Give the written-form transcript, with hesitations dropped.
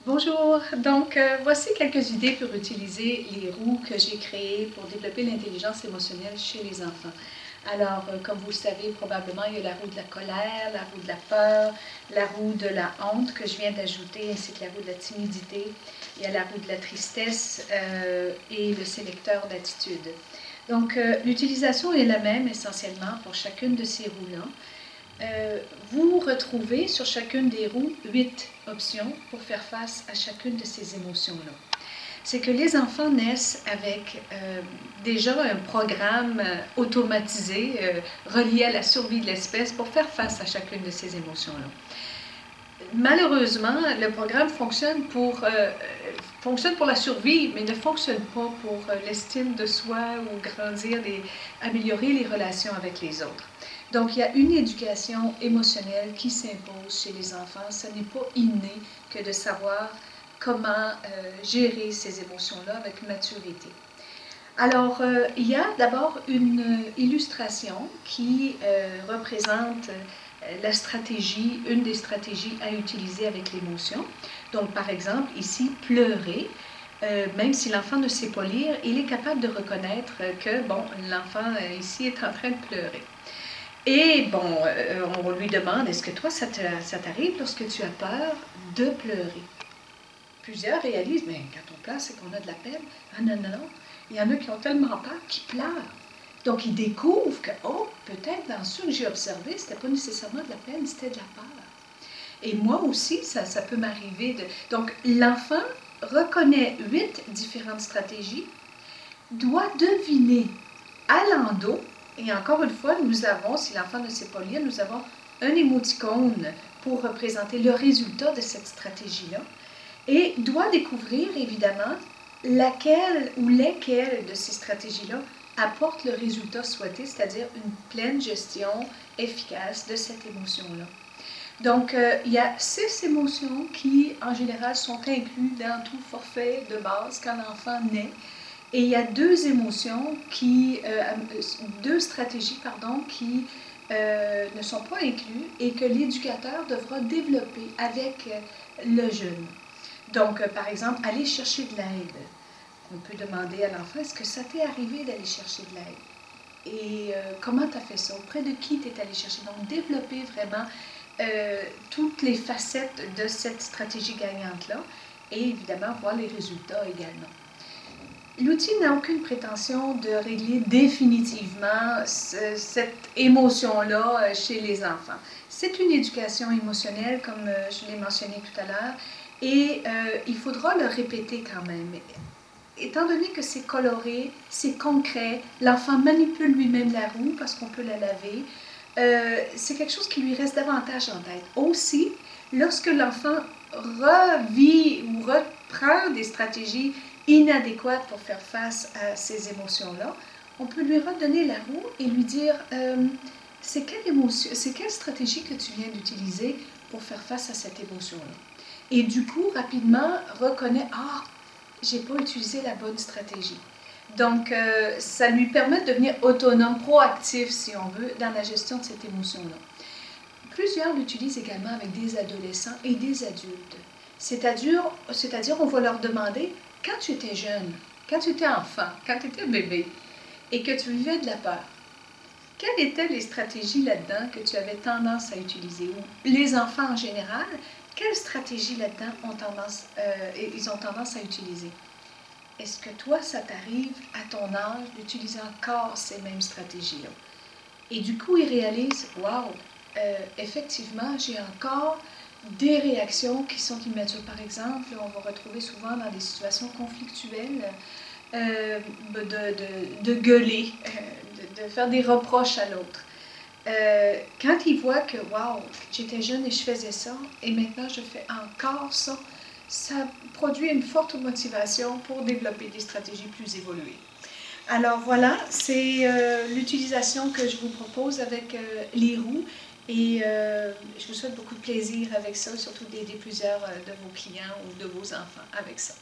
Bonjour, voici quelques idées pour utiliser les roues que j'ai créées pour développer l'intelligence émotionnelle chez les enfants. Comme vous le savez probablement, il y a la roue de la colère, la roue de la peur, la roue de la honte que je viens d'ajouter, ainsi que la roue de la timidité. Il y a la roue de la tristesse et le sélecteur d'attitude. L'utilisation est la même essentiellement pour chacune de ces roues-là. Vous retrouvez sur chacune des roues 8 options pour faire face à chacune de ces émotions-là. C'est que les enfants naissent avec déjà un programme automatisé relié à la survie de l'espèce pour faire face à chacune de ces émotions-là. Malheureusement, le programme fonctionne pour la survie, mais ne fonctionne pas pour l'estime de soi ou grandir, améliorer les relations avec les autres. Donc, il y a une éducation émotionnelle qui s'impose chez les enfants. Ce n'est pas inné que de savoir comment gérer ces émotions-là avec maturité. Il y a d'abord une illustration qui représente la stratégie, une des stratégies à utiliser avec l'émotion. Donc, par exemple, ici, pleurer. Même si l'enfant ne sait pas lire, il est capable de reconnaître que, l'enfant ici est en train de pleurer. Et on lui demande, est-ce que toi, ça t'arrive lorsque tu as peur de pleurer? Plusieurs réalisent, mais quand on pleure, c'est qu'on a de la peine. Ah non, non, non. Il y en a qui ont tellement peur qu'ils pleurent. Donc, ils découvrent que, oh, peut-être dans ceux que j'ai observés, c'était pas nécessairement de la peine, c'était de la peur. Et moi aussi, ça peut m'arriver de... Donc, l'enfant reconnaît 8 différentes stratégies, doit deviner à l'endo. Et encore une fois, nous avons, si l'enfant ne sait pas lire, nous avons un émoticône pour représenter le résultat de cette stratégie-là. Et doit découvrir, évidemment, laquelle ou lesquelles de ces stratégies-là apportent le résultat souhaité, c'est-à-dire une pleine gestion efficace de cette émotion-là. Donc, il y a 6 émotions qui, en général, sont incluses dans tout forfait de base quand l'enfant naît. Et il y a 2 émotions deux stratégies, qui ne sont pas incluses et que l'éducateur devra développer avec le jeune. Donc, par exemple, aller chercher de l'aide. On peut demander à l'enfant, est-ce que ça t'est arrivé d'aller chercher de l'aide? Et comment tu as fait ça? Auprès de qui tu es allé chercher? Donc, développer vraiment toutes les facettes de cette stratégie gagnante-là et évidemment voir les résultats également. L'outil n'a aucune prétention de régler définitivement cette émotion-là chez les enfants. C'est une éducation émotionnelle, comme je l'ai mentionné tout à l'heure, et il faudra le répéter quand même. Étant donné que c'est coloré, c'est concret, l'enfant manipule lui-même la roue parce qu'on peut la laver, c'est quelque chose qui lui reste davantage en tête. Aussi, lorsque l'enfant revit ou reprend des stratégies inadéquates pour faire face à ces émotions-là, on peut lui redonner la roue et lui dire c'est quelle stratégie que tu viens d'utiliser pour faire face à cette émotion-là. Et du coup, rapidement, reconnaît ah, j'ai pas utilisé la bonne stratégie. Donc, ça lui permet de devenir autonome, proactif, si on veut, dans la gestion de cette émotion-là. Plusieurs l'utilisent également avec des adolescents et des adultes. C'est-à-dire, on va leur demander, quand tu étais jeune, quand tu étais enfant, quand tu étais bébé, et que tu vivais de la peur, quelles étaient les stratégies là-dedans que tu avais tendance à utiliser? Ou les enfants en général, quelles stratégies là-dedans ils ont tendance à utiliser? Est-ce que toi, ça t'arrive à ton âge d'utiliser encore ces mêmes stratégies-là? Et du coup, ils réalisent, wow, effectivement, j'ai encore des réactions qui sont immatures. Par exemple, on va retrouver souvent dans des situations conflictuelles de gueuler, de faire des reproches à l'autre. Quand ils voient que, wow, j'étais jeune et je faisais ça, et maintenant je fais encore ça, ça produit une forte motivation pour développer des stratégies plus évoluées. Alors voilà, c'est l'utilisation que je vous propose avec les roues et je vous souhaite beaucoup de plaisir avec ça, surtout d'aider plusieurs de vos clients ou de vos enfants avec ça.